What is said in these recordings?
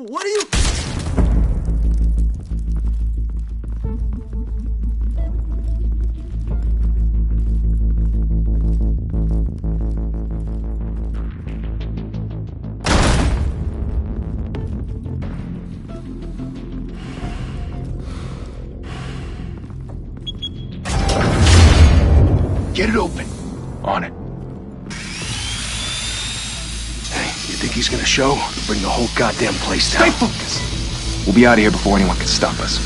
What are you... Get it open. On it. Hey, you think he's gonna show? Bring the whole goddamn place down. Stay focused! We'll be out of here before anyone can stop us.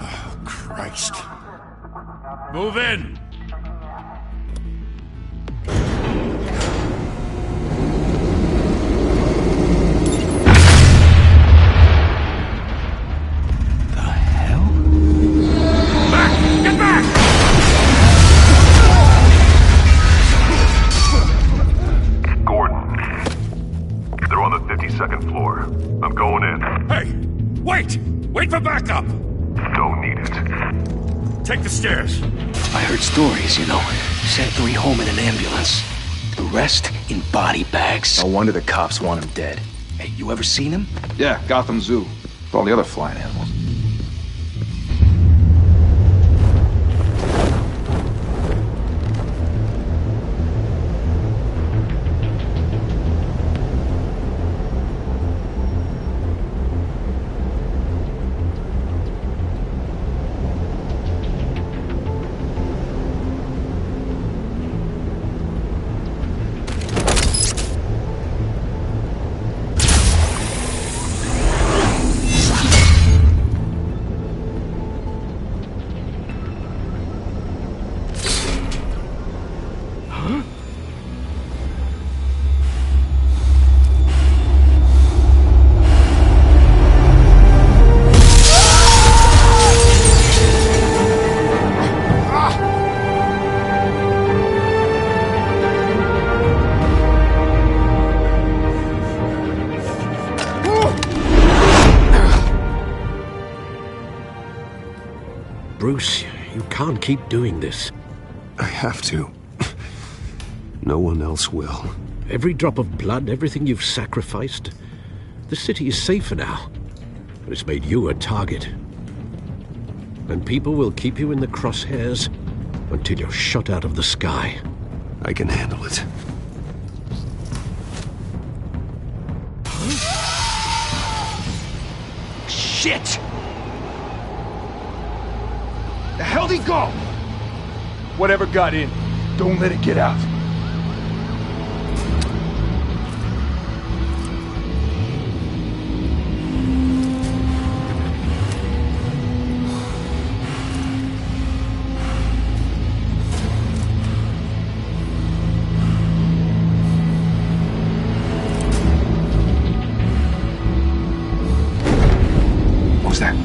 Oh, Christ. Move in! Wait for backup! Don't need it. Take the stairs. I heard stories, you know. Sent 3 home in an ambulance. The rest in body bags. No wonder the cops want him dead. Hey, you ever seen him? Yeah, Gotham Zoo. With all the other flying animals. Bruce, you can't keep doing this. I have to. No one else will. Every drop of blood, everything you've sacrificed. The city is safer now, but it's made you a target. And people will keep you in the crosshairs until you're shot out of the sky. I can handle it. Shit! The hell'd he go? Whatever got in, don't let it get out. What was that?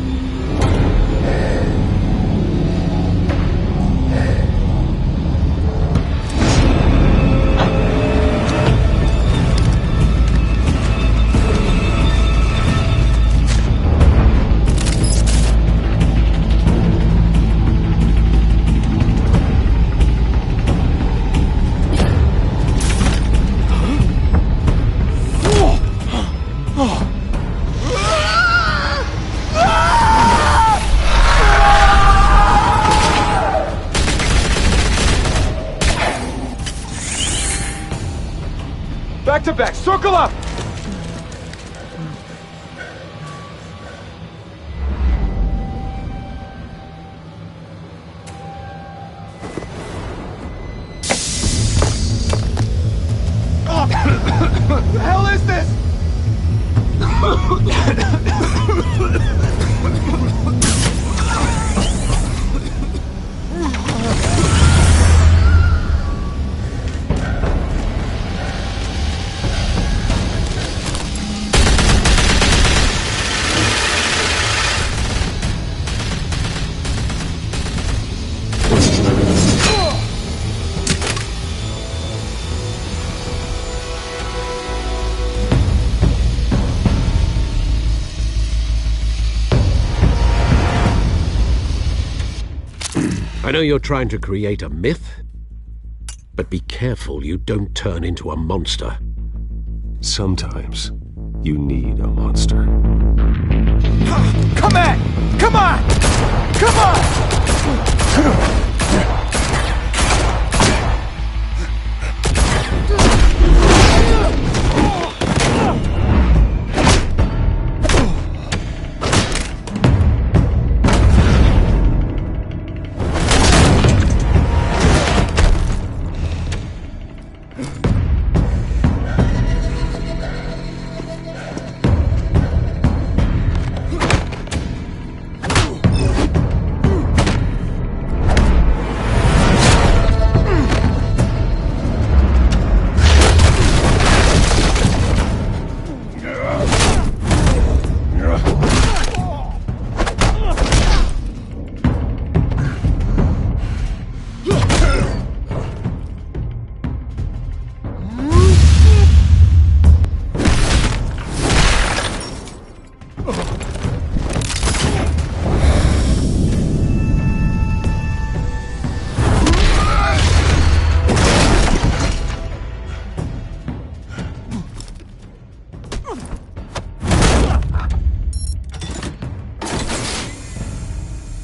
Back to back, circle up! What the hell is this? I know you're trying to create a myth, but be careful you don't turn into a monster. Sometimes you need a monster. Come on! Come on! Come on!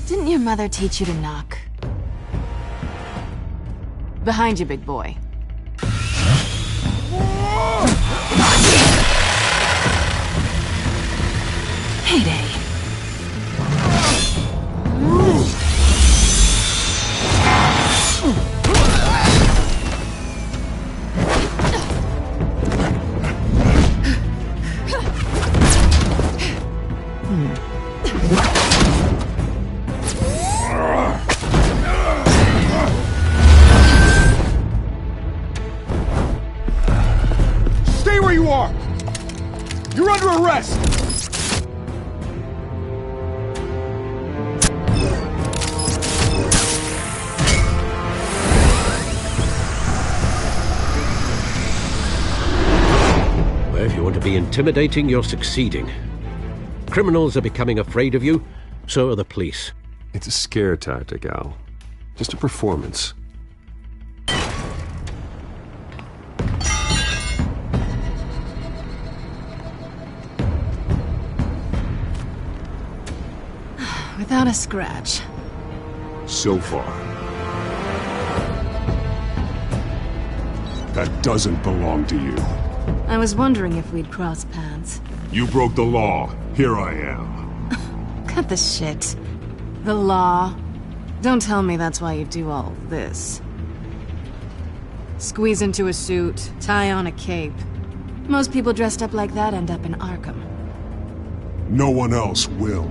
Didn't your mother teach you to knock? Behind you, big boy. Heyday. Stay where you are! You're under arrest! Well, if you want to be intimidating, you're succeeding. Criminals are becoming afraid of you, so are the police. It's a scare tactic, Al. Just a performance. Without a scratch. So far. That doesn't belong to you. I was wondering if we'd cross paths. You broke the law. Here I am. Cut the shit. The law. Don't tell me that's why you do all this. Squeeze into a suit, tie on a cape. Most people dressed up like that end up in Arkham. No one else will.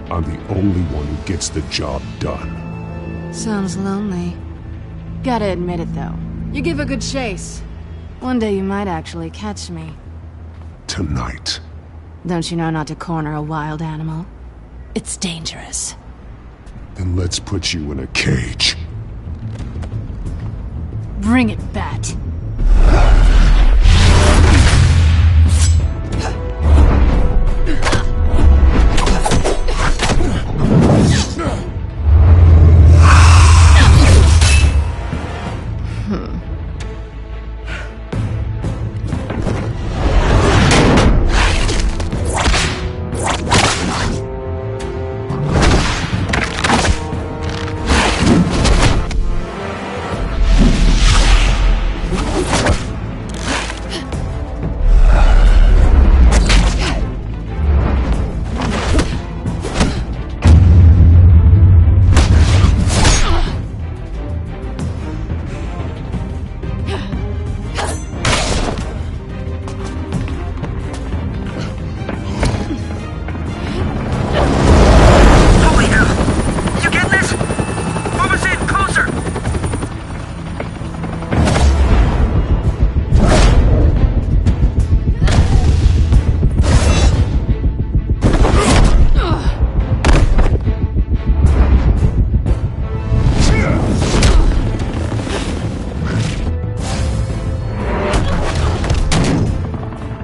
I'm the only one who gets the job done. Sounds lonely. Gotta admit it, though. You give a good chase. One day you might actually catch me. Tonight. Don't you know not to corner a wild animal? It's dangerous. Then let's put you in a cage. Bring it, Bat.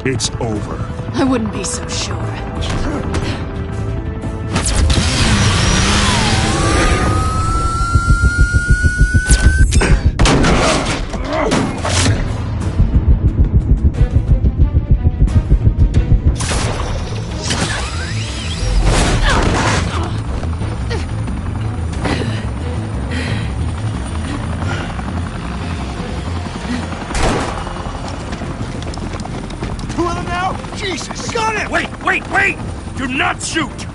It's over. I wouldn't be so sure. Jesus! Got him! Wait! Do not shoot!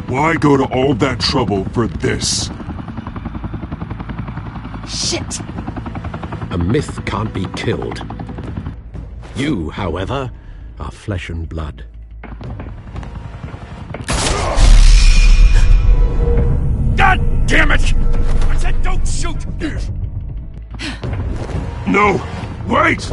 Why go to all that trouble for this? Shit! A myth can't be killed. You, however, are flesh and blood. God damn it! I said don't shoot! No! Wait!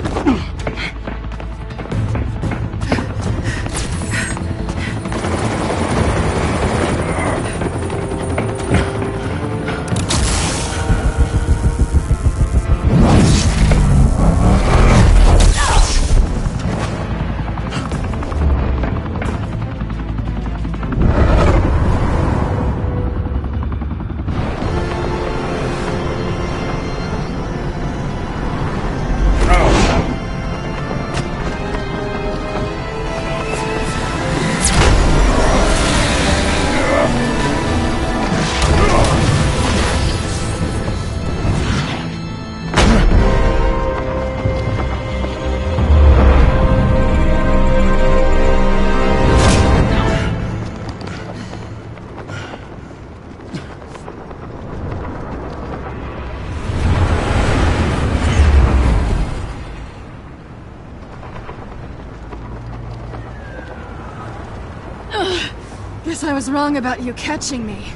Guess I was wrong about you catching me.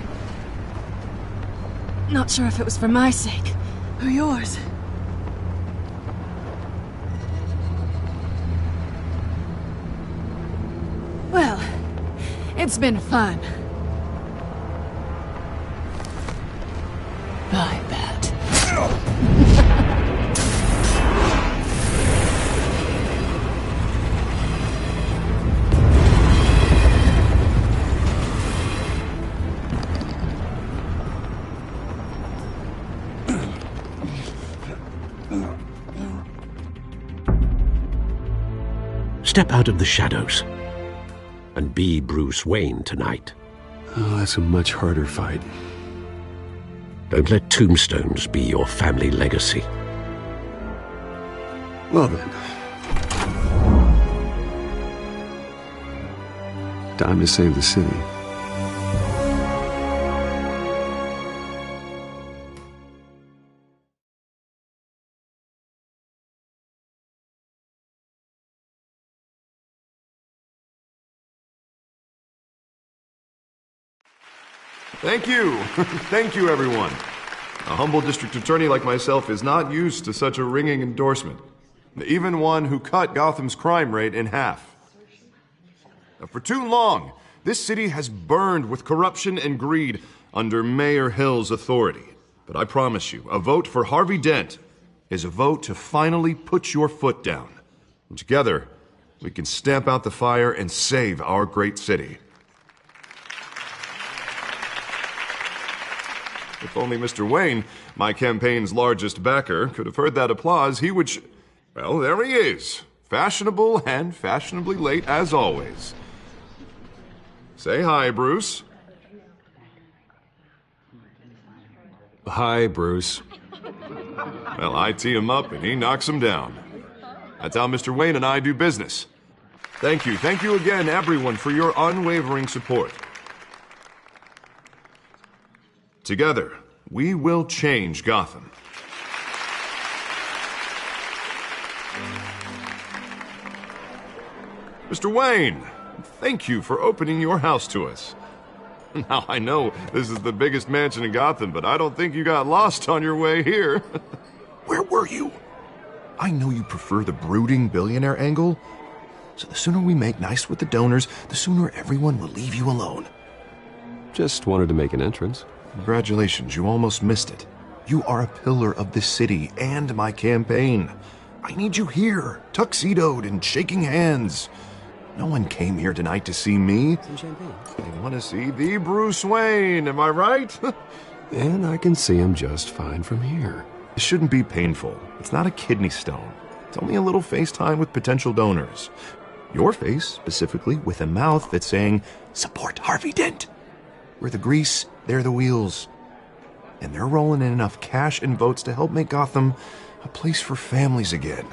Not sure if it was for my sake, or yours. Well, it's been fun. I bet. Step out of the shadows and be Bruce Wayne tonight. Oh, that's a much harder fight. Don't let tombstones be your family legacy. Well then. Time to save the city. Thank you. Thank you, everyone. A humble district attorney like myself is not used to such a ringing endorsement. Even one who cut Gotham's crime rate in half. For too long, this city has burned with corruption and greed under Mayor Hill's authority. But I promise you, a vote for Harvey Dent is a vote to finally put your foot down. And together, we can stamp out the fire and save our great city. If only Mr. Wayne, my campaign's largest backer, could have heard that applause, he would well, there he is. Fashionable and fashionably late as always. Say hi, Bruce. Hi, Bruce. Well, I tee him up and he knocks him down. That's how Mr. Wayne and I do business. Thank you again, everyone, for your unwavering support. Together, we will change Gotham. Mr. Wayne, thank you for opening your house to us. Now, I know this is the biggest mansion in Gotham, but I don't think you got lost on your way here. Where were you? I know you prefer the brooding billionaire angle, so the sooner we make nice with the donors, the sooner everyone will leave you alone. Just wanted to make an entrance. Congratulations, you almost missed it. You are a pillar of this city and my campaign. I need you here, tuxedoed and shaking hands. No one came here tonight to see me. Some champagne. They want to see the Bruce Wayne, am I right? And I can see him just fine from here. It shouldn't be painful. It's not a kidney stone. It's only a little FaceTime with potential donors. Your face, specifically, with a mouth that's saying, support Harvey Dent. We're the grease, they're the wheels. And they're rolling in enough cash and votes to help make Gotham a place for families again.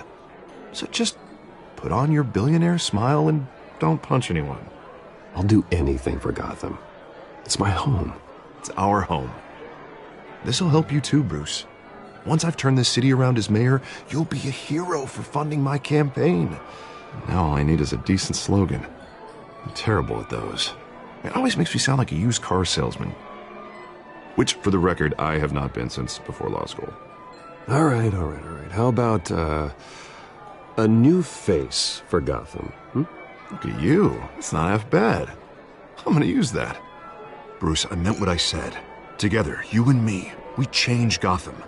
So just put on your billionaire smile and don't punch anyone. I'll do anything for Gotham. It's my home. It's our home. This'll help you too, Bruce. Once I've turned this city around as mayor, you'll be a hero for funding my campaign. Now all I need is a decent slogan. I'm terrible at those. It always makes me sound like a used car salesman. Which, for the record, I have not been since before law school. All right. How about, a new face for Gotham? Look at you. It's not half bad. I'm gonna use that. Bruce, I meant what I said. Together, you and me, we change Gotham.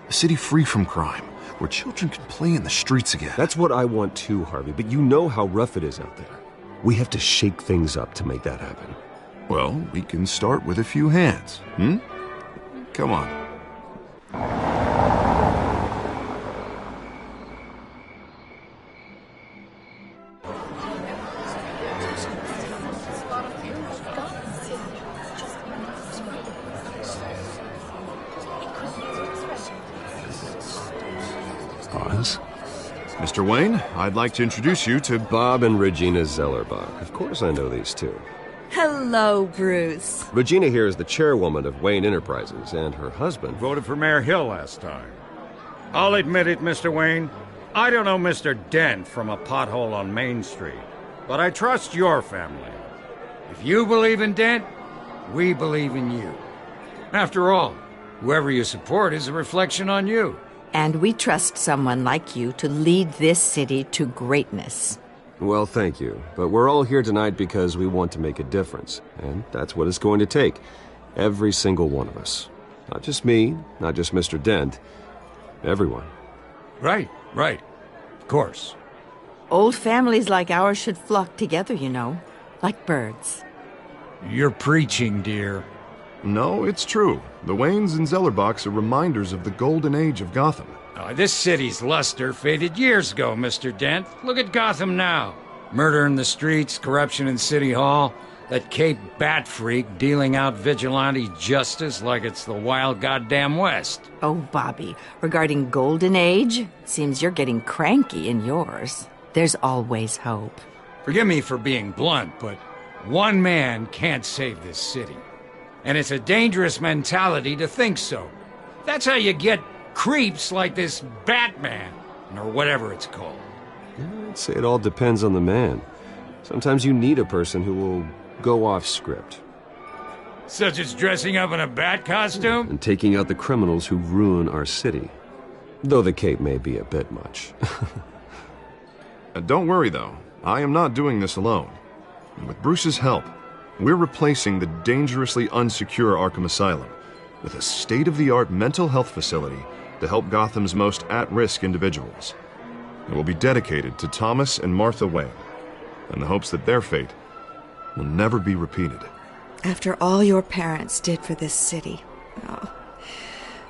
A city free from crime, where children can play in the streets again. That's what I want too, Harvey, but you know how rough it is out there. We have to shake things up to make that happen. Well, we can start with a few hands, Come on. Oz? Mr. Wayne, I'd like to introduce you to Bob and Regina Zellerbach. Of course I know these two. Hello, Bruce. Regina here is the chairwoman of Wayne Enterprises, and her husband... Voted for Mayor Hill last time. I'll admit it, Mr. Wayne. I don't know Mr. Dent from a pothole on Main Street, but I trust your family. If you believe in Dent, we believe in you. After all, whoever you support is a reflection on you. And we trust someone like you to lead this city to greatness. Well, thank you. But we're all here tonight because we want to make a difference. And that's what it's going to take. Every single one of us. Not just me, not just Mr. Dent. Everyone. Right. Of course. Old families like ours should flock together, you know. Like birds. You're preaching, dear. No, it's true. The Waynes and Zellerbachs are reminders of the golden age of Gotham. This city's luster faded years ago, Mr. Dent. Look at Gotham now. Murder in the streets, corruption in City Hall, that Cape Bat freak dealing out vigilante justice like it's the wild goddamn West. Oh, Bobby, regarding Golden Age, seems you're getting cranky in yours. There's always hope. Forgive me for being blunt, but one man can't save this city. And it's a dangerous mentality to think so. That's how you get creeps like this Batman, or whatever it's called. I'd say it all depends on the man. Sometimes you need a person who will go off script. Such as dressing up in a bat costume? And taking out the criminals who ruin our city. Though the cape may be a bit much. Don't worry, though. I am not doing this alone. With Bruce's help, we're replacing the dangerously unsecure Arkham Asylum with a state-of-the-art mental health facility to help Gotham's most at-risk individuals. It will be dedicated to Thomas and Martha Wayne, in the hopes that their fate will never be repeated. After all your parents did for this city,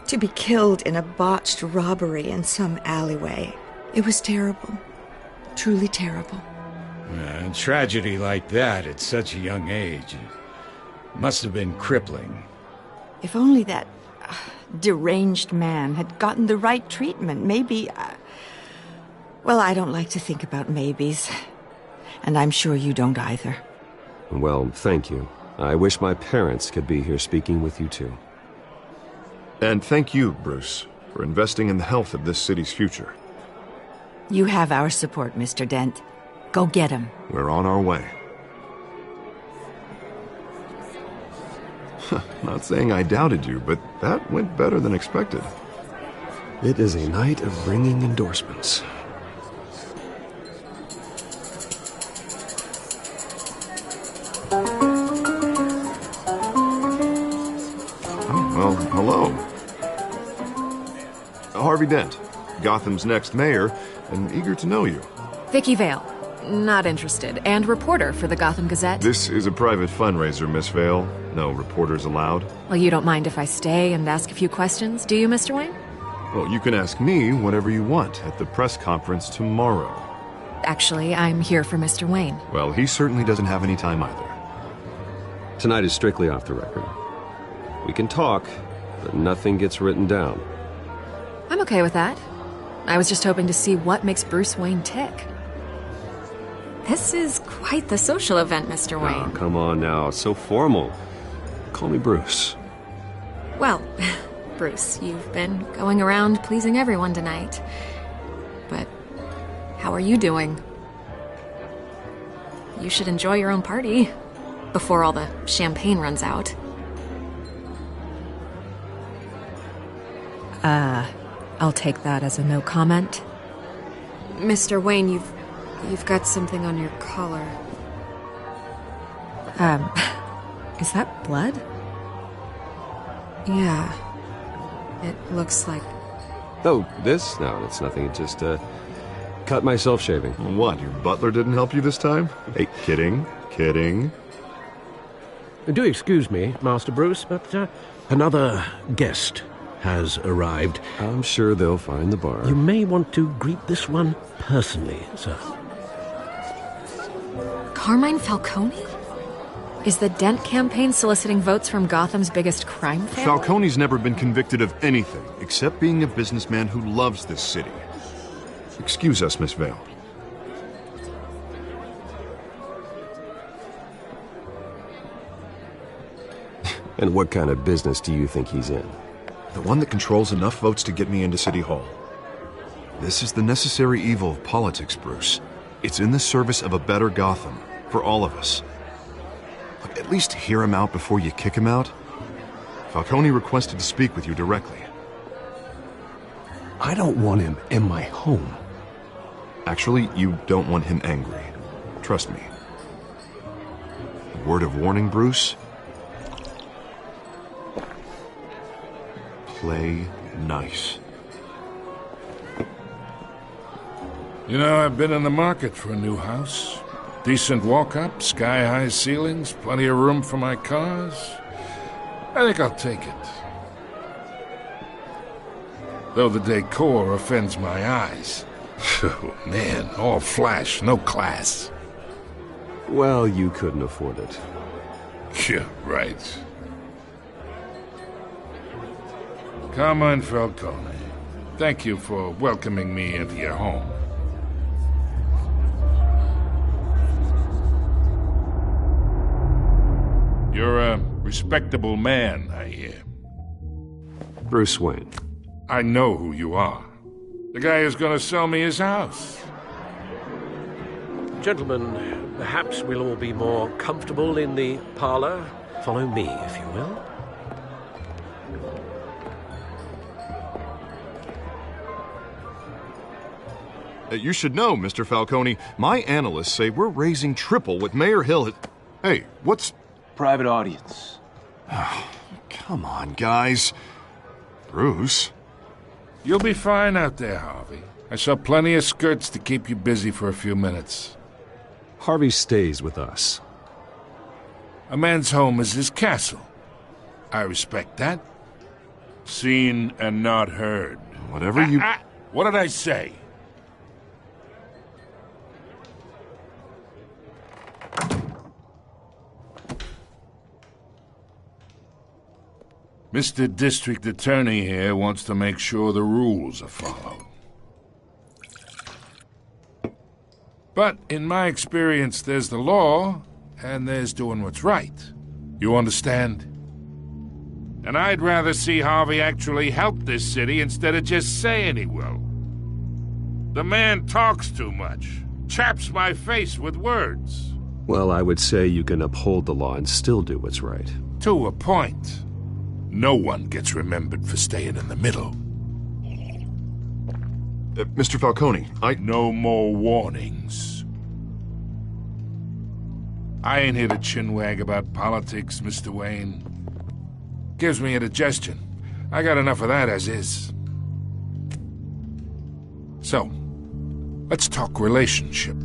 to be killed in a botched robbery in some alleyway, it was terrible. Truly terrible. A tragedy like that at such a young age must have been crippling. If only that deranged man had gotten the right treatment, maybe... Well, I don't like to think about maybes. And I'm sure you don't either. Well, thank you. I wish my parents could be here speaking with you too. And thank you, Bruce, for investing in the health of this city's future. You have our support, Mr. Dent. Go get him. We're on our way. Not saying I doubted you, but that went better than expected. It is a night of ringing endorsements. Well, hello. Harvey Dent, Gotham's next mayor, and eager to know you. Vicky Vale. Not interested. And reporter for the Gotham Gazette. This is a private fundraiser, Miss Vale. No reporters allowed. Well, you don't mind if I stay and ask a few questions, do you, Mr. Wayne? Well, you can ask me whatever you want at the press conference tomorrow. Actually, I'm here for Mr. Wayne. Well, he certainly doesn't have any time either. Tonight is strictly off the record. We can talk, but nothing gets written down. I'm okay with that. I was just hoping to see what makes Bruce Wayne tick. This is quite the social event, Mr. Wayne. Oh, come on now. It's so formal. Call me Bruce. Well, Bruce, you've been going around pleasing everyone tonight. But how are you doing? You should enjoy your own party before all the champagne runs out. I'll take that as a no comment. Mr. Wayne, you've got something on your collar. Is that blood? Yeah. It looks like... Oh, this? No, it's nothing. It just, cut myself shaving. What, your butler didn't help you this time? Hey, kidding. Do excuse me, Master Bruce, but another guest has arrived. I'm sure they'll find the bar. You may want to greet this one personally, sir. Carmine Falcone? Is the Dent campaign soliciting votes from Gotham's biggest crime family? Falcone's never been convicted of anything, except being a businessman who loves this city. Excuse us, Miss Vale. And what kind of business do you think he's in? The one that controls enough votes to get me into City Hall. This is the necessary evil of politics, Bruce. It's in the service of a better Gotham, for all of us. Look, at least hear him out before you kick him out. Falcone requested to speak with you directly. I don't want him in my home. Actually, you don't want him angry. Trust me. A word of warning, Bruce. Play nice. You know, I've been in the market for a new house. Decent walk-up, sky-high ceilings, plenty of room for my cars. I think I'll take it. Though the decor offends my eyes. Oh, man, all flash, no class. Well, you couldn't afford it. Yeah, right. Carmine Falcone, thank you for welcoming me into your home. You're a respectable man, I hear. Bruce Wayne. I know who you are. The guy who's gonna sell me his house. Gentlemen, perhaps we'll all be more comfortable in the parlor. Follow me, if you will. You should know, Mr. Falcone, my analysts say we're raising triple what Mayor Hill... Hey, what's... Private audience. Oh, come on, guys. Bruce? You'll be fine out there, Harvey. I saw plenty of skirts to keep you busy for a few minutes. Harvey stays with us. A man's home is his castle. I respect that. Seen and not heard. Whatever you... What did I say? Mr. District Attorney here wants to make sure the rules are followed. But in my experience, there's the law, and there's doing what's right. You understand? And I'd rather see Harvey actually help this city instead of just saying he will. The man talks too much, chaps my face with words. Well, I would say you can uphold the law and still do what's right. To a point. No one gets remembered for staying in the middle. Mr. Falcone, No more warnings. I ain't here to chinwag about politics, Mr. Wayne. Gives me indigestion. I got enough of that as is. So, let's talk relationship.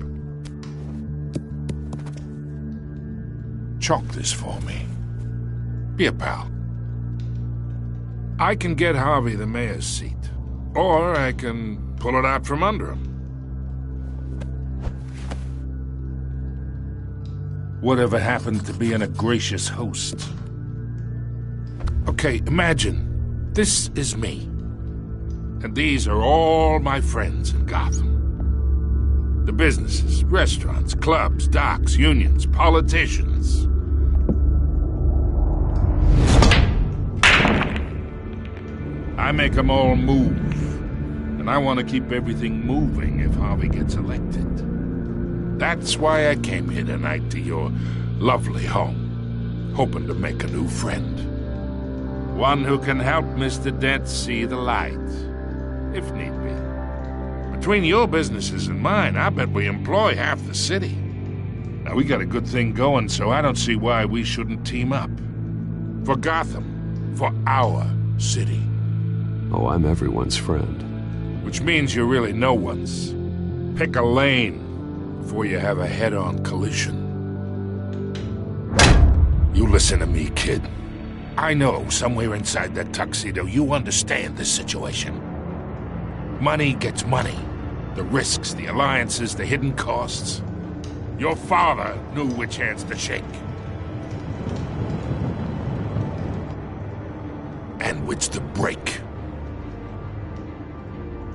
Chalk this for me. Be a pal. I can get Harvey the mayor's seat, or I can pull it out from under him. Whatever happened to being a gracious host? Okay, imagine this is me, and these are all my friends in Gotham. The businesses, restaurants, clubs, docks, unions, politicians. I make them all move, and I want to keep everything moving if Harvey gets elected. That's why I came here tonight to your lovely home, hoping to make a new friend. One who can help Mr. Dent see the light, if need be. Between your businesses and mine, I bet we employ half the city. Now, we got a good thing going, so I don't see why we shouldn't team up. For Gotham, for our city. Oh, I'm everyone's friend. Which means you're really no one's. Pick a lane before you have a head-on collision. You listen to me, kid. I know somewhere inside that tuxedo you understand this situation. Money gets money. The risks, the alliances, the hidden costs. Your father knew which hands to shake. And which to break.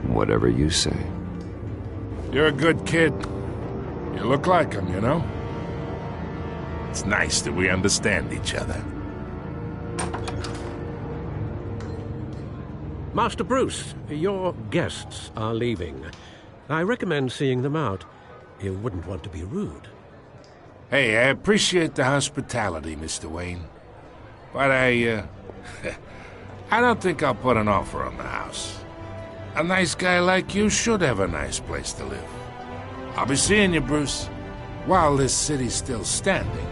Whatever you say. You're a good kid. You look like him, you know? It's nice that we understand each other. Master Bruce, your guests are leaving. I recommend seeing them out. You wouldn't want to be rude. Hey, I appreciate the hospitality, Mr. Wayne. But I don't think I'll put an offer on the house. A nice guy like you should have a nice place to live. I'll be seeing you, Bruce, while this city's still standing.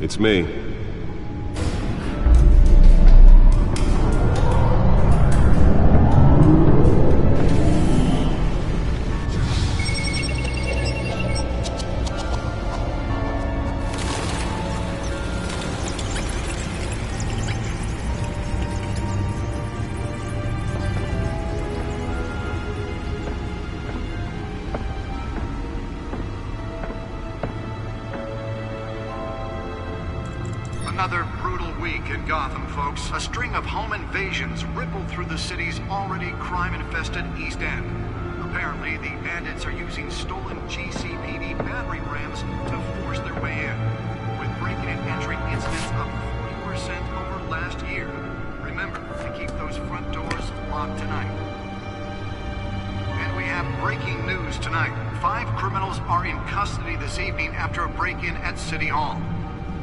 It's me. Another brutal week in Gotham, folks. A string of home invasions rippled through the city's already crime-infested East End. Apparently, the bandits are using stolen GCPD battering rams to force their way in, with breaking and entering incidents up 40% over last year. Remember to keep those front doors locked tonight. And we have breaking news tonight. 5 criminals are in custody this evening after a break-in at City Hall.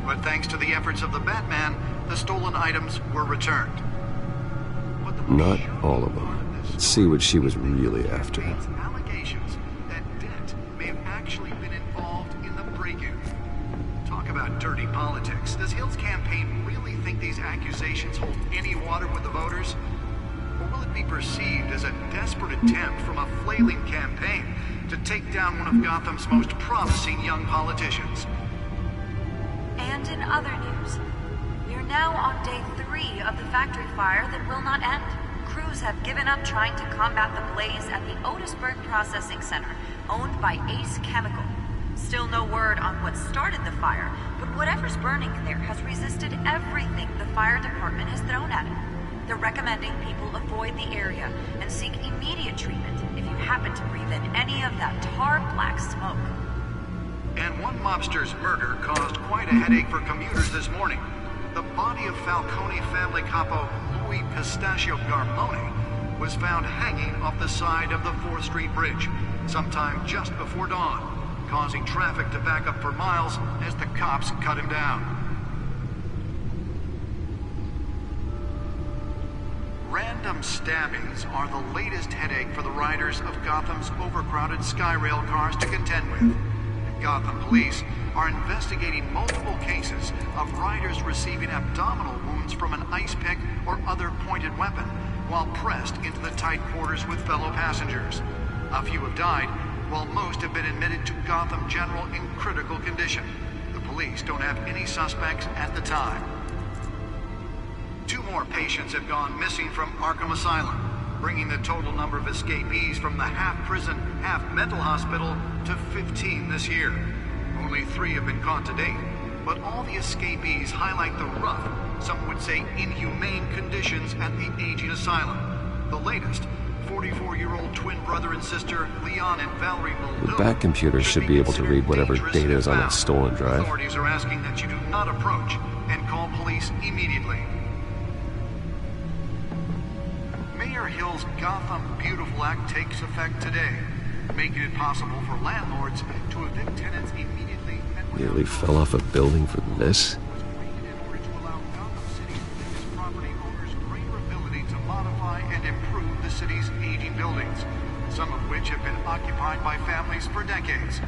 But thanks to the efforts of the Batman, the stolen items were returned. Not all of them. Let's see what she was really after. Allegations that Dent may have actually been involved in the break-in. Talk about dirty politics. Does Hill's campaign really think these accusations hold any water with the voters? Or will it be perceived as a desperate attempt from a flailing campaign to take down one of Gotham's most promising young politicians? And in other news, we are now on day 3 of the factory fire that will not end. Crews have given up trying to combat the blaze at the Otisburg Processing Center, owned by Ace Chemical. Still no word on what started the fire, but whatever's burning in there has resisted everything the fire department has thrown at it. They're recommending people avoid avoid the area and seek immediate treatment if you happen to breathe in any of that tar black smoke. And one mobster's murder caused quite a headache for commuters this morning. The body of Falcone family capo Louis Pistachio Garmone was found hanging off the side of the 4th Street Bridge sometime just before dawn, causing traffic to back up for miles as the cops cut him down. Random stabbings are the latest headache for the riders of Gotham's overcrowded Skyrail cars to contend with. Gotham police are investigating multiple cases of riders receiving abdominal wounds from an ice pick or other pointed weapon while pressed into the tight quarters with fellow passengers. A few have died, while most have been admitted to Gotham General in critical condition. The police don't have any suspects at the time. 2 more patients have gone missing from Arkham Asylum, bringing the total number of escapees from the half-prison, half-mental hospital to 15 this year. Only 3 have been caught to date, but all the escapees highlight the rough, some would say inhumane conditions at the aging asylum. The latest, 44-year-old twin brother and sister Leon and Valerie Muldoon. The back computer should be able to read whatever data is on that stolen drive. Authorities are asking that you do not approach and call police immediately. Mayor Hill's Gotham Beautiful Act takes effect today, making it possible for landlords to evict tenants immediately and Nearly fell off a building for this? property owners greater ability to modify and improve the city's aging buildings, some of which have been occupied by families for decades.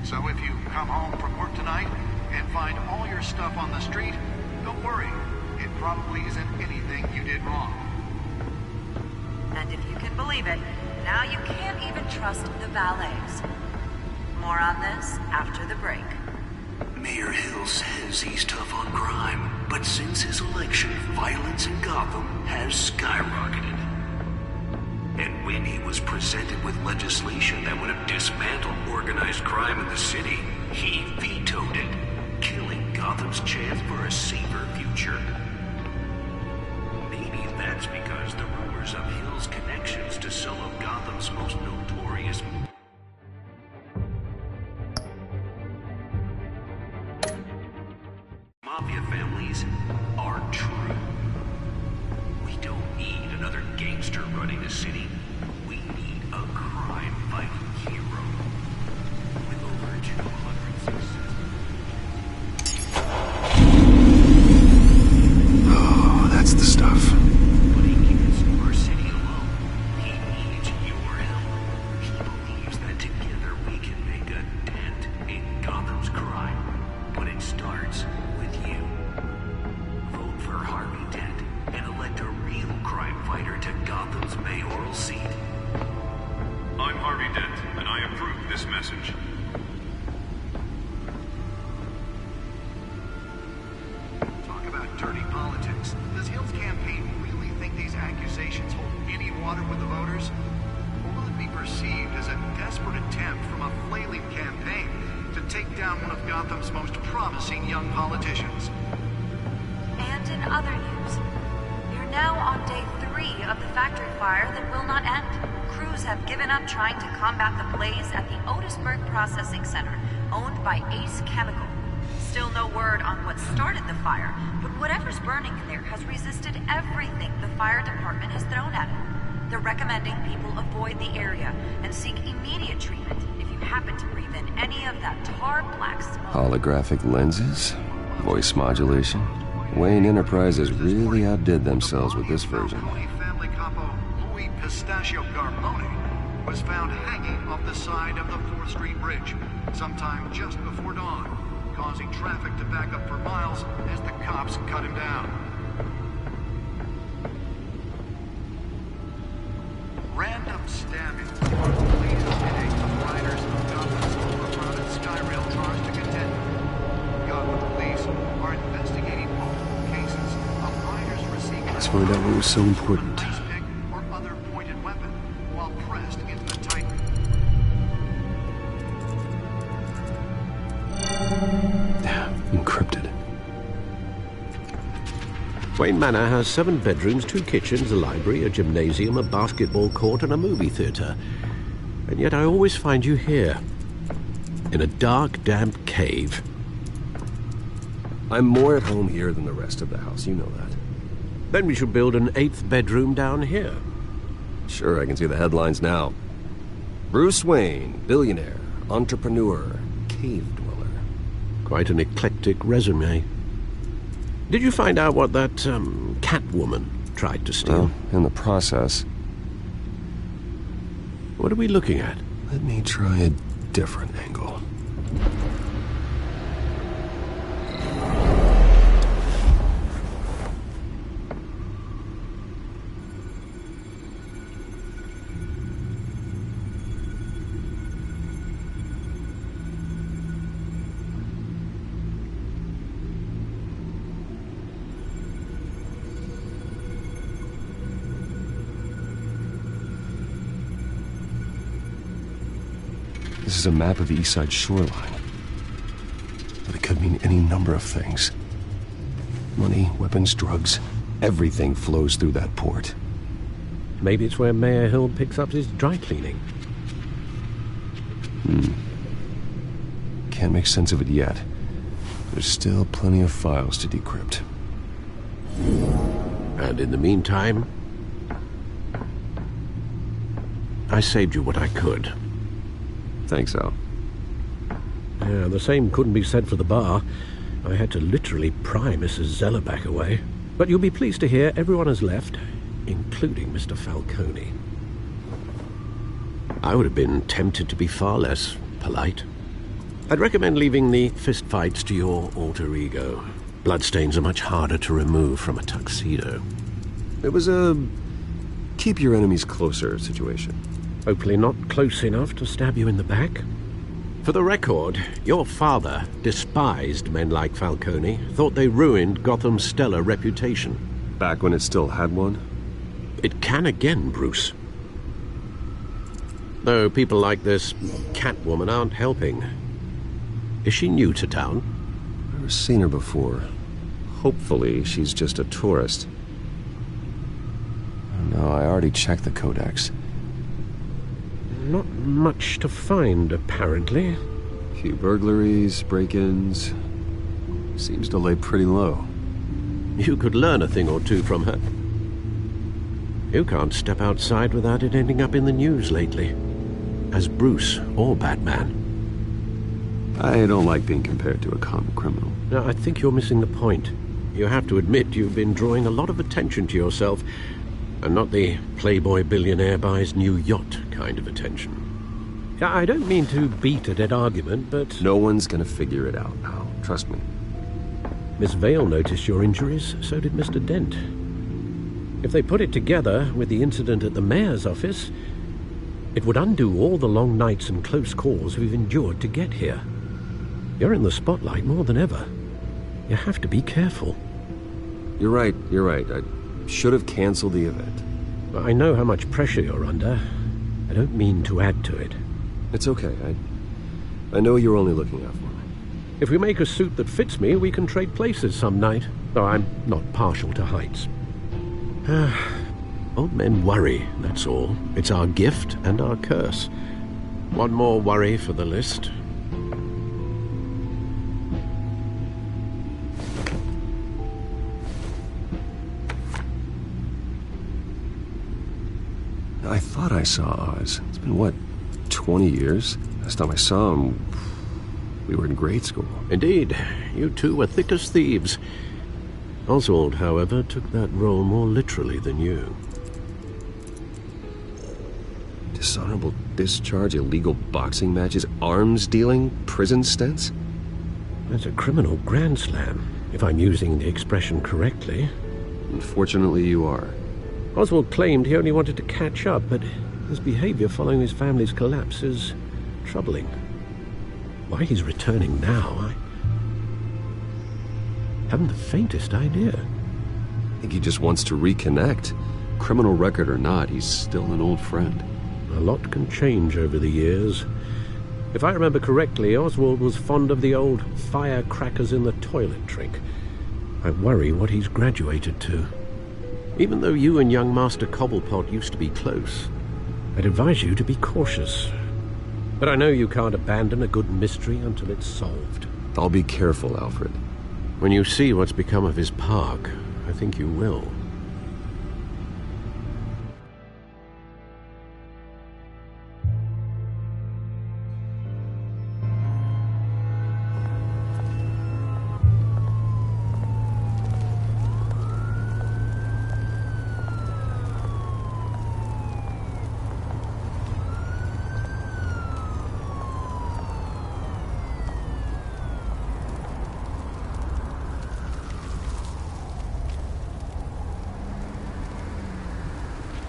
So if you come home from work tonight and find all your stuff on the street, don't worry. It probably isn't anything you did wrong. And if you can believe it, now you can't even trust the valets. More on this after the break. Mayor Hill says he's tough on crime, but since his election, violence in Gotham has skyrocketed. And when he was presented with legislation that would have dismantled organized crime in the city, he vetoed it, killing Gotham's chance for a safer future. Maybe that's because the rumors of Hill's connections to some of Gotham's most notorious mafia families are true. We don't need another gangster running the city. We need a crime-fighting hero with over 200 successes. Oh, that's the stuff. But he can't our city alone. He needs your help. He believes that together we can make a dent in Gotham's crime. But it starts with you. Vote for Harvey Dent and elect a real crime fighter to Gotham's mayoral seat. I'm Harvey Dent, and I approve this message. Talk about dirty politics. Does Hill's campaign really think these accusations hold any water with the voters? Or will it be perceived as a desperate attempt from a flailing campaign to take down one of Gotham's most promising young politicians? And in other news, you're now on day 3 of the factory fire that will not end. Crews have given up trying to combat the blaze at the Otisburg Processing Center, owned by Ace Chemical. Still no word on what started the fire, but whatever's burning in there has resisted everything the fire department has thrown at it. They're recommending people avoid the area and seek immediate treatment if you happen to breathe in any of that tar black smoke. Holographic lenses? Voice modulation? Wayne Enterprises really outdid themselves with this version. Family capo Louis Pistachio Garmone was found hanging off the side of the 4th Street Bridge sometime just before dawn, causing traffic to back up for miles as the cops cut him down. Random stabbings are the latest headache of riders of Gotham's overcrowded Skyrail cars to contend with. Gotham police are investigating multiple cases of riders receiving Let's find out what was so important. ice pick or other pointed weapon while pressed into the tight. Encrypted. Wayne Manor has 7 bedrooms, 2 kitchens, a library, a gymnasium, a basketball court, and a movie theatre. And yet I always find you here, in a dark, damp cave. I'm more at home here than the rest of the house, you know that. Then we should build an 8th bedroom down here. Sure, I can see the headlines now. Bruce Wayne, billionaire, entrepreneur, cave dweller. Quite an eclectic resume. Did you find out what that, Catwoman tried to steal? Well, in the process. What are we looking at? Let me try a different angle. This is a map of the East Side shoreline. But it could mean any number of things. Money, weapons, drugs, everything flows through that port. Maybe it's where Mayor Hill picks up his dry cleaning. Can't make sense of it yet. There's still plenty of files to decrypt. And in the meantime, I saved you what I could. Thanks, Al. Yeah, the same couldn't be said for the bar. I had to literally pry Mrs. Zeller back away. But you'll be pleased to hear everyone has left, including Mr. Falcone. I would have been tempted to be far less polite. I'd recommend leaving the fistfights to your alter ego. Bloodstains are much harder to remove from a tuxedo. It was a keep your enemies closer situation. Hopefully not close enough to stab you in the back. For the record, your father despised men like Falcone, thought they ruined Gotham's stellar reputation. Back when it still had one? It can again, Bruce. Though people like this Catwoman aren't helping. Is she new to town? I've never seen her before. Hopefully she's just a tourist. No, I already checked the codex. Not much to find, apparently. Few burglaries, break-ins. Seems to lay pretty low. You could learn a thing or two from her. You can't step outside without it ending up in the news lately. As Bruce or Batman. I don't like being compared to a common criminal. No, I think you're missing the point. You have to admit you've been drawing a lot of attention to yourself, and not the playboy billionaire buys new yacht kind of attention. I don't mean to beat a dead argument, but... No one's gonna figure it out, Al. Trust me. Miss Vale noticed your injuries, so did Mr. Dent. If they put it together with the incident at the mayor's office, it would undo all the long nights and close calls we've endured to get here. You're in the spotlight more than ever. You have to be careful. You're right. I should have canceled the event. I know how much pressure you're under. I don't mean to add to it. It's okay. I know you're only looking out for me. If we make a suit that fits me, we can trade places some night. Though I'm not partial to heights. Old men worry, that's all. It's our gift and our curse. One more worry for the list. I thought I saw Oz. It's been, what, 20 years? Last time I saw him, we were in grade school. Indeed. You two were thick as thieves. Oswald, however, took that role more literally than you. Dishonorable discharge, illegal boxing matches, arms dealing, prison stints? That's a criminal grand slam, if I'm using the expression correctly. Unfortunately, you are. Oswald claimed he only wanted to catch up, but his behavior following his family's collapse is troubling. Why he's returning now, I haven't the faintest idea. I think he just wants to reconnect. Criminal record or not, he's still an old friend. A lot can change over the years. If I remember correctly, Oswald was fond of the old firecrackers in the toilet trick. I worry what he's graduated to. Even though you and young Master Cobblepot used to be close, I'd advise you to be cautious. But I know you can't abandon a good mystery until it's solved. I'll be careful, Alfred. When you see what's become of his park, I think you will.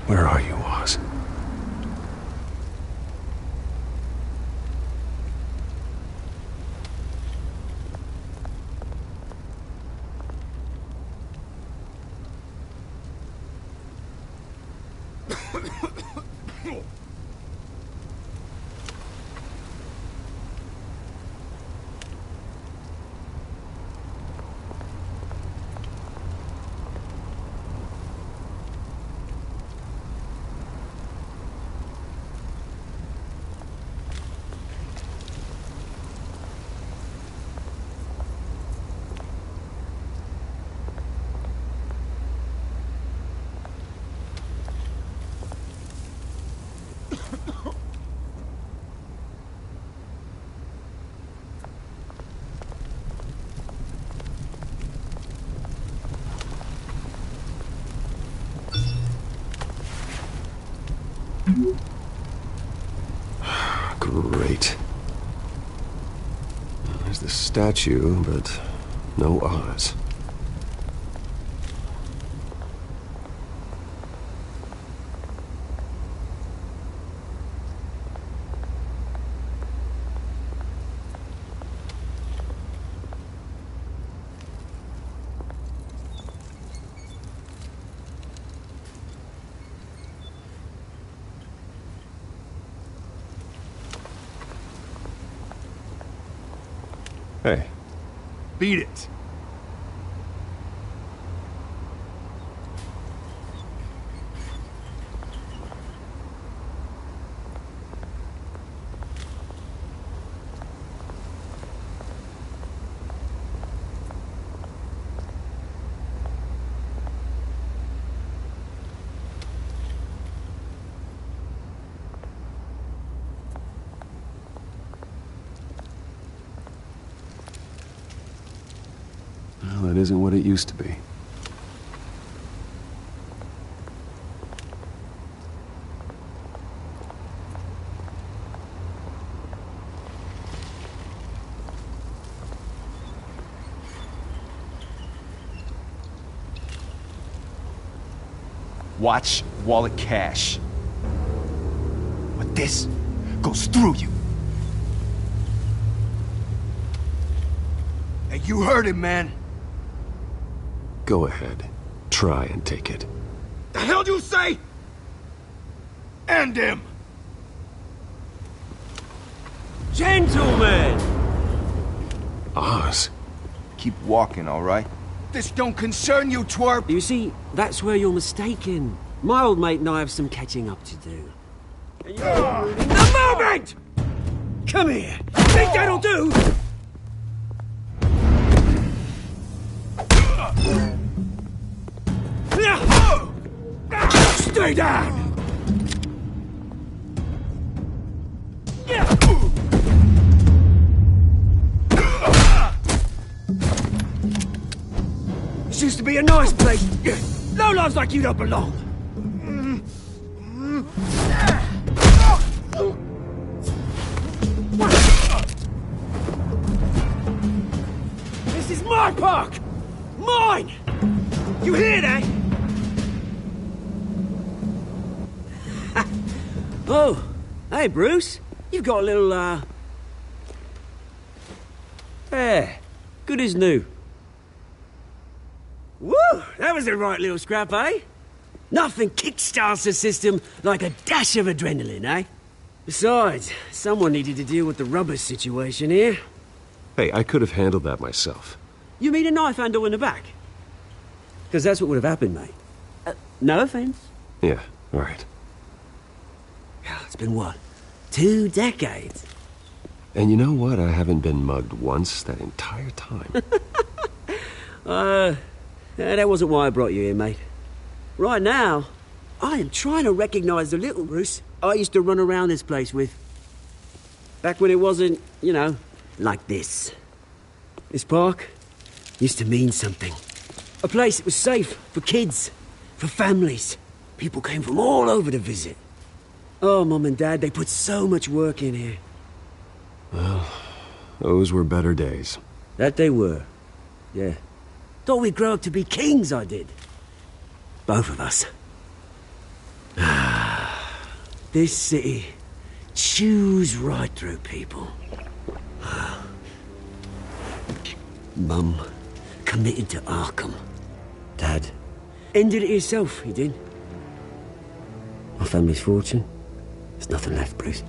Where are you, Oz? Great. There's the statue, but no Oz. Hey. Beat it. Well, that isn't what it used to be. Watch wallet cash. But this goes through you. Hey, you heard it, man. Go ahead. Try and take it. The hell do you say? End him! Gentlemen! Oz. Keep walking, all right? This don't concern you, twerp! You see, that's where you're mistaken. My old mate and I have some catching up to do. The moment! Come here! Think that'll do? Stay down! This used to be a nice place. Lowlifes like you don't belong. This is my park! Mine! You hear that? Oh, hey, Bruce. You've got a little, Yeah, good as new. Woo! That was a right little scrap, eh? Nothing kickstarts the system like a dash of adrenaline, eh? Besides, someone needed to deal with the rubber situation here. Hey, I could have handled that myself. You mean a knife handle in the back? Because that's what would have happened, mate. No offense. Yeah, all right. It's been what? 2 decades? And you know what? I haven't been mugged once that entire time. That wasn't why I brought you here, mate. Right now, I am trying to recognize the little Bruce I used to run around this place with. Back when it wasn't, you know, like this. This park used to mean something. A place that was safe for kids, for families. People came from all over to visit. Oh, Mum and Dad, they put so much work in here. Well, those were better days. That they were. Yeah. Thought we'd grow up to be kings, I did. Both of us. This city chews right through people. Mum committed to Arkham. Dad ended it himself, he did. My family's fortune. There's nothing left, Bruce.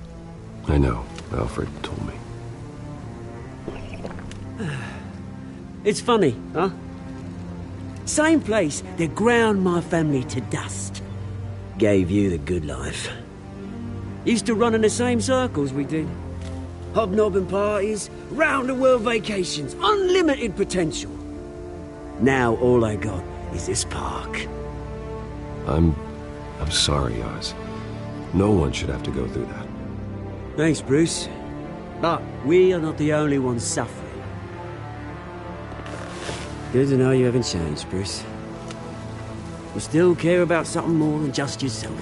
I know. Alfred told me. It's funny, huh? Same place that ground my family to dust. Gave you the good life. Used to run in the same circles we did. Hobnobbing parties, round-the-world vacations, unlimited potential. Now all I got is this park. I'm sorry, Oz. No one should have to go through that. Thanks, Bruce. But we are not the only ones suffering. Good to know you haven't changed, Bruce. You still care about something more than just yourself.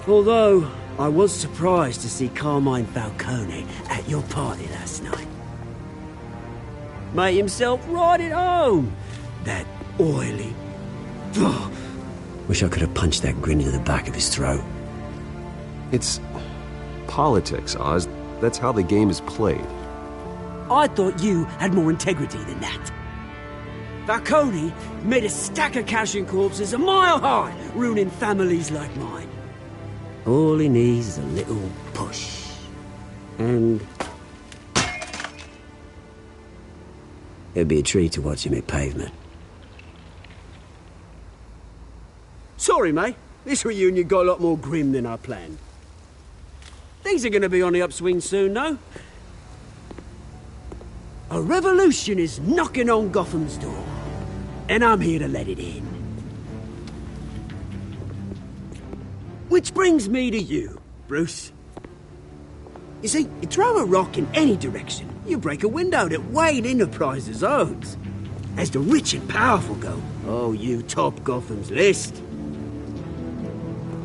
Although, I was surprised to see Carmine Falcone at your party last night. Made himself right at home. That oily... Oh, wish I could have punched that grin into the back of his throat. It's politics, Oz. That's how the game is played. I thought you had more integrity than that. Falcone made a stack of cash and corpses a mile high, ruining families like mine. All he needs is a little push. And... it'd be a treat to watch him hit pavement. Sorry, mate. This reunion got a lot more grim than I planned. Things are gonna be on the upswing soon, though. A revolution is knocking on Gotham's door. And I'm here to let it in. Which brings me to you, Bruce. You see, you throw a rock in any direction, you break a window that Wayne Enterprises owns. As the rich and powerful go, oh, you top Gotham's list.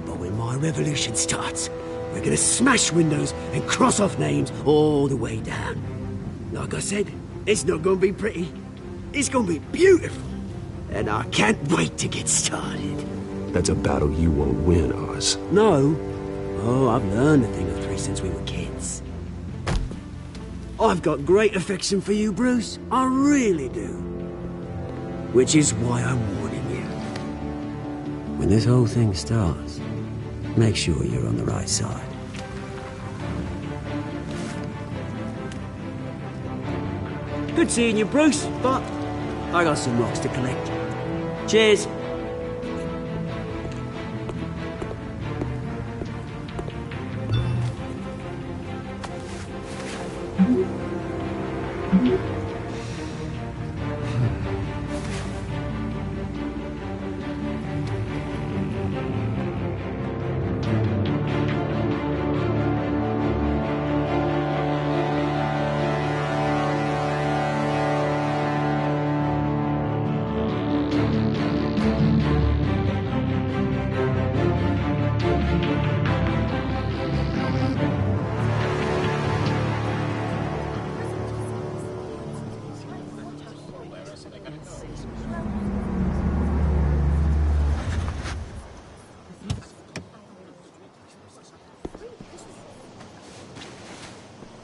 But when my revolution starts, we're gonna smash windows and cross off names all the way down. Like I said, it's not gonna be pretty. It's gonna be beautiful. And I can't wait to get started. That's a battle you won't win, Oz. No. Oh, I've learned a thing or three since we were kids. I've got great affection for you, Bruce. I really do. Which is why I'm warning you. When this whole thing starts, make sure you're on the right side. Good seeing you, Bruce, but I got some rocks to collect. Cheers.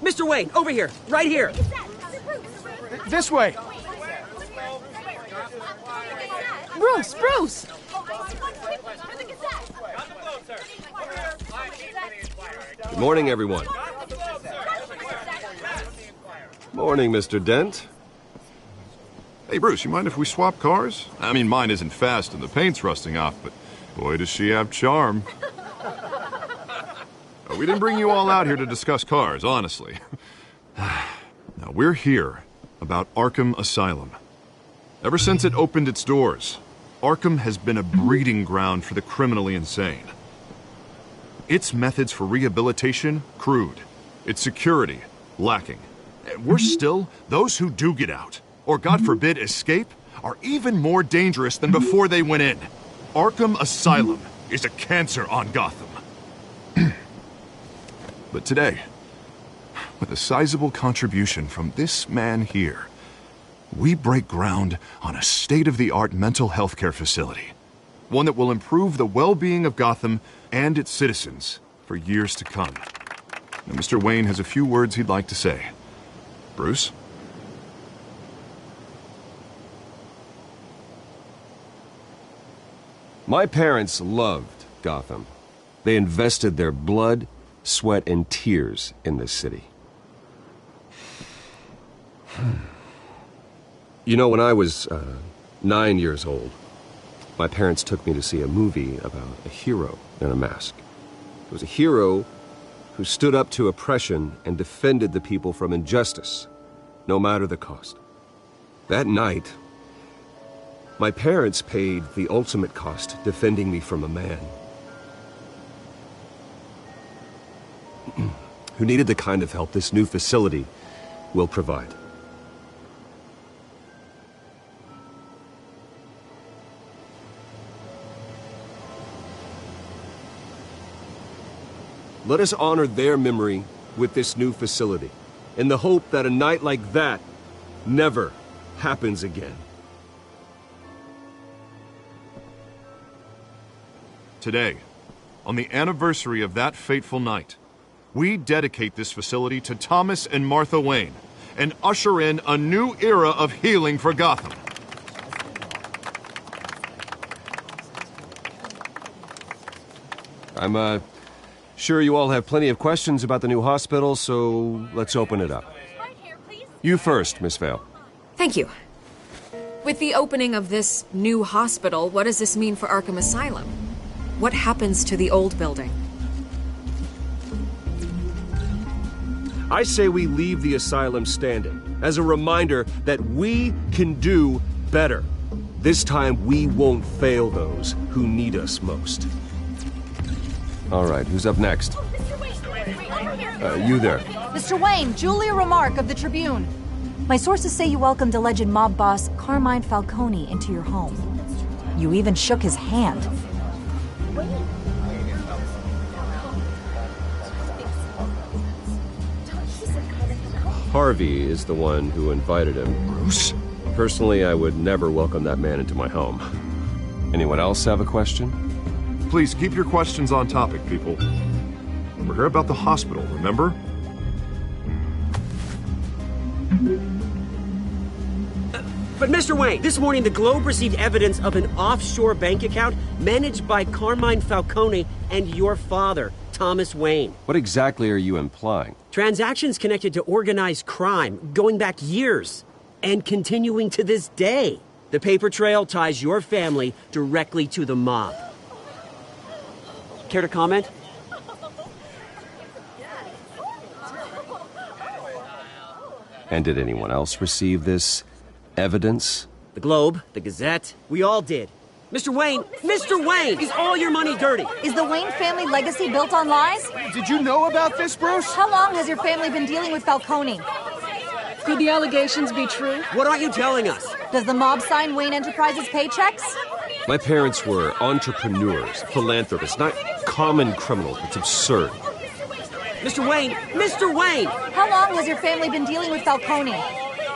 Mr. Wayne, over here, right here. This way. Bruce, Bruce! Good morning, everyone. Morning, Mr. Dent. Hey, Bruce, you mind if we swap cars? I mean, mine isn't fast and the paint's rusting off, but boy, does she have charm. We didn't bring you all out here to discuss cars, honestly. Now, we're here about Arkham Asylum. Ever since it opened its doors, Arkham has been a breeding ground for the criminally insane. Its methods for rehabilitation, crude. Its security, lacking. And worse still, those who do get out, or God forbid escape, are even more dangerous than before they went in. Arkham Asylum is a cancer on Gotham. But today, with a sizable contribution from this man here, we break ground on a state-of-the-art mental health care facility. One that will improve the well-being of Gotham and its citizens for years to come. Now, Mr. Wayne has a few words he'd like to say. Bruce? My parents loved Gotham. They invested their blood, sweat, and tears in this city. You know, when I was 9 years old, my parents took me to see a movie about a hero in a mask. It was a hero who stood up to oppression and defended the people from injustice, no matter the cost. That night, my parents paid the ultimate cost defending me from a man who needed the kind of help this new facility will provide. Let us honor their memory with this new facility, in the hope that a night like that never happens again. Today, on the anniversary of that fateful night, we dedicate this facility to Thomas and Martha Wayne and usher in a new era of healing for Gotham. I'm sure you all have plenty of questions about the new hospital, so let's open it up. You first, Miss Vale. Thank you. With the opening of this new hospital, what does this mean for Arkham Asylum? What happens to the old building? I say we leave the asylum standing as a reminder that we can do better. This time we won't fail those who need us most. All right, who's up next? You there. Mr. Wayne, Julia Remark of the Tribune. My sources say you welcomed alleged mob boss Carmine Falcone into your home. You even shook his hand. Harvey is the one who invited him. Bruce? Personally, I would never welcome that man into my home. Anyone else have a question? Please keep your questions on topic, people. We're here about the hospital, remember? But Mr. Wayne, this morning the Globe received evidence of an offshore bank account managed by Carmine Falcone and your father, Thomas Wayne. What exactly are you implying? Transactions connected to organized crime going back years and continuing to this day. The paper trail ties your family directly to the mob. Care to comment? And did anyone else receive this evidence? The Globe, the Gazette, we all did. Mr. Wayne, is all your money dirty? Is the Wayne family legacy built on lies? Did you know about this, Bruce? How long has your family been dealing with Falcone? Could the allegations be true? What aren't you telling us? Does the mob sign Wayne Enterprises paychecks? My parents were entrepreneurs, philanthropists, not common criminals. It's absurd. Mr. Wayne! How long has your family been dealing with Falcone?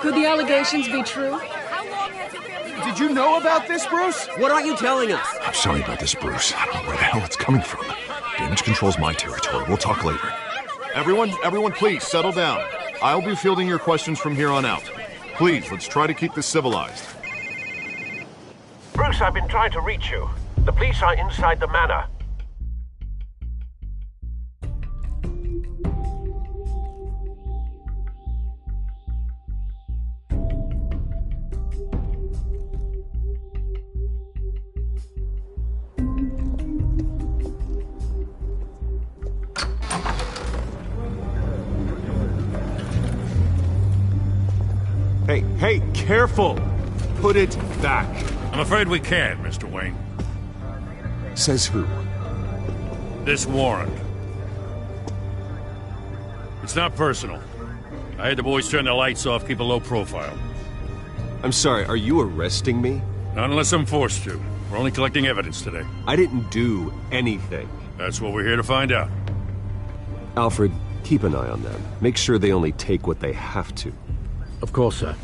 Could the allegations be true? Did you know about this, Bruce? What aren't you telling us? I'm sorry about this, Bruce. I don't know where the hell it's coming from. Damage control's my territory. We'll talk later. Everyone, please settle down. I'll be fielding your questions from here on out. Please, let's try to keep this civilized. Bruce, I've been trying to reach you. The police are inside the manor. Hey, careful! Put it back. I'm afraid we can't, Mr. Wayne. Says who? This warrant. It's not personal. I had the boys turn the lights off, keep a low profile. I'm sorry, are you arresting me? Not unless I'm forced to. We're only collecting evidence today. I didn't do anything. That's what we're here to find out. Alfred, keep an eye on them. Make sure they only take what they have to. Of course, sir.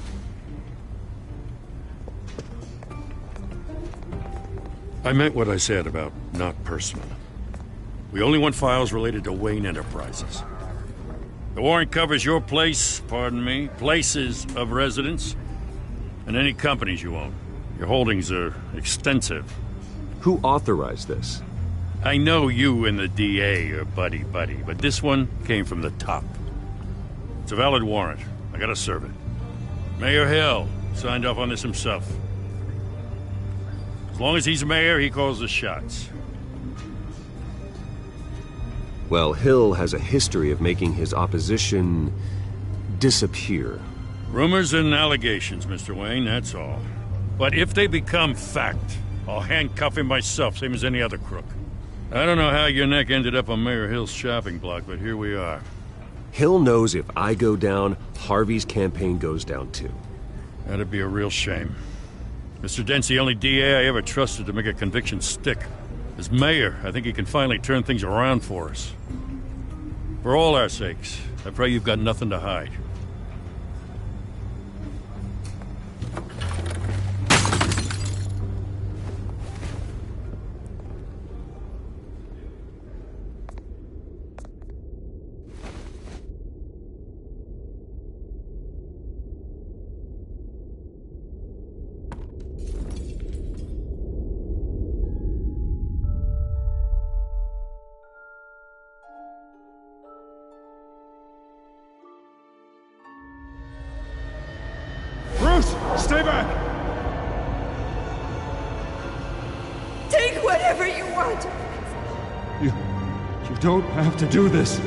I meant what I said about not personal. We only want files related to Wayne Enterprises. The warrant covers your place, pardon me, places of residence, and any companies you own. Your holdings are extensive. Who authorized this? I know you and the DA are buddy-buddy, but this one came from the top. It's a valid warrant. I gotta serve it. Mayor Hill signed off on this himself. As long as he's mayor, he calls the shots. Well, Hill has a history of making his opposition disappear. Rumors and allegations, Mr. Wayne, that's all. But if they become fact, I'll handcuff him myself, same as any other crook. I don't know how your neck ended up on Mayor Hill's shopping block, but here we are. Hill knows if I go down, Harvey's campaign goes down too. That'd be a real shame. Mr. Dent's the only DA I ever trusted to make a conviction stick. As mayor, I think he can finally turn things around for us. For all our sakes, I pray you've got nothing to hide. Stay back! Take whatever you want! You don't have to do this.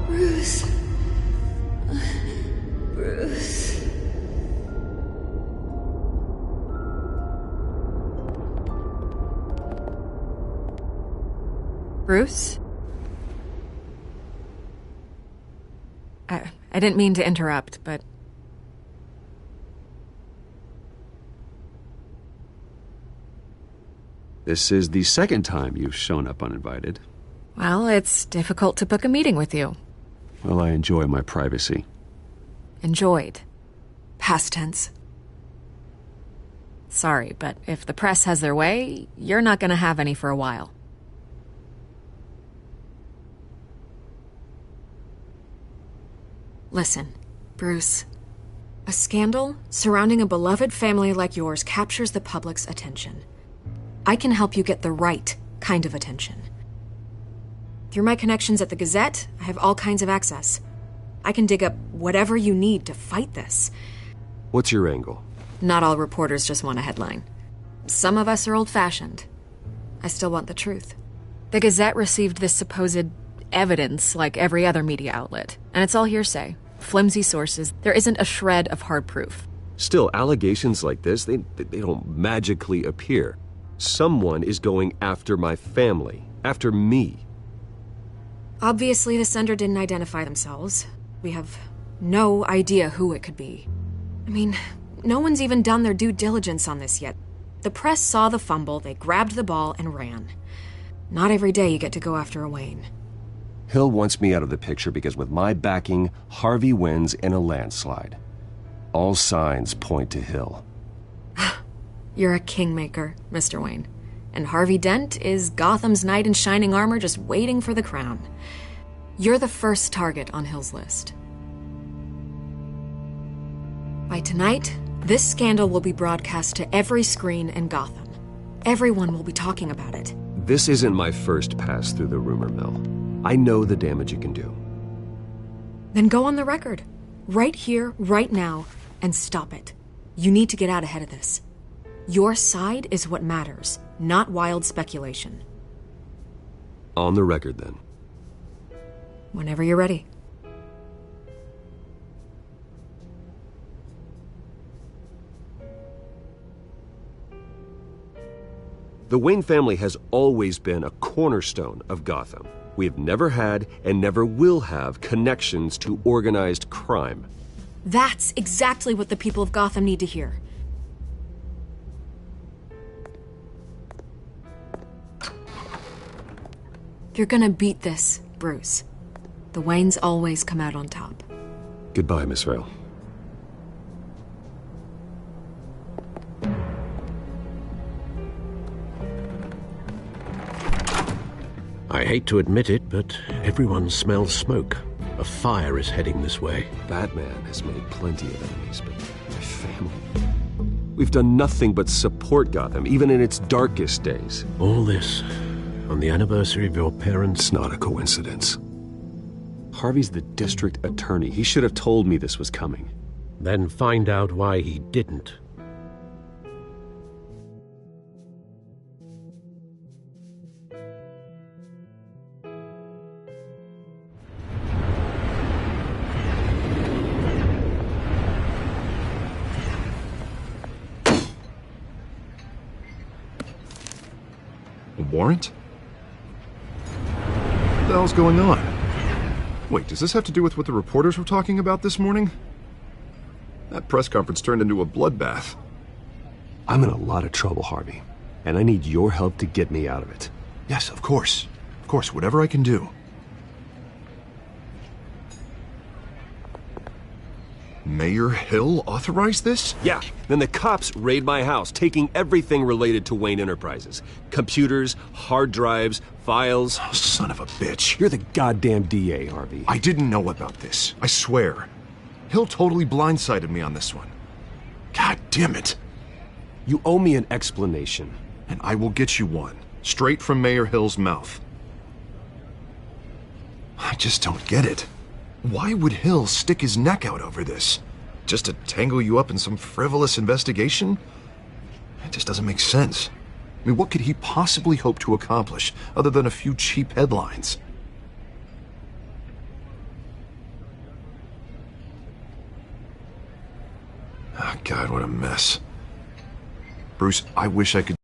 Bruce. Bruce. Bruce? I didn't mean to interrupt, but... This is the second time you've shown up uninvited. Well, it's difficult to book a meeting with you. Well, I enjoy my privacy. Enjoyed. Past tense. Sorry, but if the press has their way, you're not gonna have any for a while. Listen, Bruce. A scandal surrounding a beloved family like yours captures the public's attention. I can help you get the right kind of attention. Through my connections at the Gazette, I have all kinds of access. I can dig up whatever you need to fight this. What's your angle? Not all reporters just want a headline. Some of us are old-fashioned. I still want the truth. The Gazette received this supposed evidence like every other media outlet, and it's all hearsay. Flimsy sources. There isn't a shred of hard proof. Still, allegations like this, they don't magically appear. Someone is going after my family, after me. Obviously, the sender didn't identify themselves. We have no idea who it could be. I mean, no one's even done their due diligence on this yet. The press saw the fumble, they grabbed the ball and ran. Not every day you get to go after a Wayne. Hill wants me out of the picture because with my backing, Harvey wins in a landslide. All signs point to Hill. You're a kingmaker, Mr. Wayne. And Harvey Dent is Gotham's knight in shining armor just waiting for the crown. You're the first target on Hill's list. By tonight, this scandal will be broadcast to every screen in Gotham. Everyone will be talking about it. This isn't my first pass through the rumor mill. I know the damage it can do. Then go on the record. Right here, right now, and stop it. You need to get out ahead of this. Your side is what matters, not wild speculation. On the record, then. Whenever you're ready. The Wayne family has always been a cornerstone of Gotham. We have never had and never will have connections to organized crime. That's exactly what the people of Gotham need to hear. You're gonna beat this, Bruce. The Waynes always come out on top. Goodbye, Miss Vale. I hate to admit it, but everyone smells smoke. A fire is heading this way. Batman has made plenty of enemies, but my family... We've done nothing but support Gotham, even in its darkest days. All this on the anniversary of your parents'... It's not a coincidence. Harvey's the district attorney. He should have told me this was coming. Then find out why he didn't. A warrant? What the hell's going on? Wait, does this have to do with what the reporters were talking about this morning? That press conference turned into a bloodbath. I'm in a lot of trouble, Harvey, and I need your help to get me out of it. Yes, of course. Of course, whatever I can do. Mayor Hill authorized this? Yeah, then the cops raid my house, taking everything related to Wayne Enterprises. Computers, hard drives, files. Oh, son of a bitch. You're the goddamn DA, Harvey. I didn't know about this. I swear. Hill totally blindsided me on this one. God damn it. You owe me an explanation. And I will get you one. Straight from Mayor Hill's mouth. I just don't get it. Why would Hill stick his neck out over this? Just to tangle you up in some frivolous investigation? It just doesn't make sense. I mean, what could he possibly hope to accomplish other than a few cheap headlines? Oh, God, what a mess. Bruce, I wish I could